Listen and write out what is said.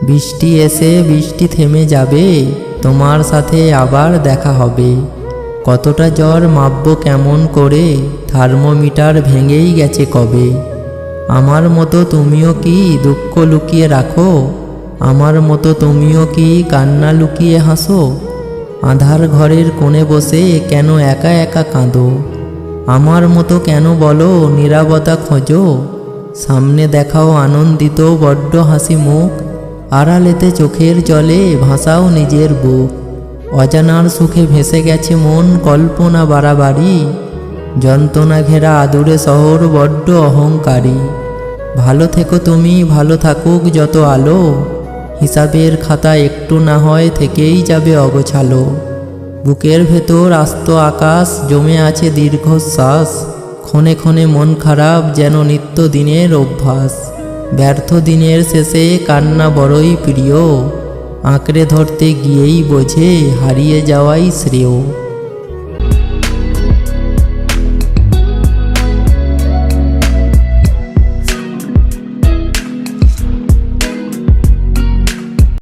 বৃষ্টি এসে বৃষ্টি থেমে যাবে, তোমার সাথে আবার দেখা হবে। কতটা জ্বর মাপবো কেমন করে, থার্মোমিটার ভেঙেই গেছে কবে। আমার মতো তুমিও কি দুঃখ লুকিয়ে রাখো, আমার মতো তুমিও কি কান্না লুকিয়ে হাসো। আঁধার ঘরের কোণে বসে কেন একা একা কাঁদো, আমার মতো কেন বলো নীরবতা খোঁজো। সামনে দেখাও আনন্দিত বড্ড হাসি মুখ, আড়ালেতে চোখের জলে ভাসাও নিজের বুক। অজানার সুখে ভেসে গেছে মন কল্পনা বাড়াবাড়ি, যন্ত্রণা ঘেরা আদুরে শহর বড্ড অহংকারী। ভালো থেকো তুমি, ভালো থাকুক যত আলো, হিসাবের খাতা একটু না হয় থেকেই যাবে অগোছালো। বুকের ভেতর আস্ত আকাশ, জমে আছে দীর্ঘশ্বাস, ক্ষণে ক্ষণে মন খারাপ যেন নিত্য দিনের অভ্যাস। ব্যর্থ দিনের শেষে কান্না বড়ই প্রিয়, আঁকড়ে ধরতে গিয়েই বোঝে হারিয়ে যাওয়াই শ্রেয়।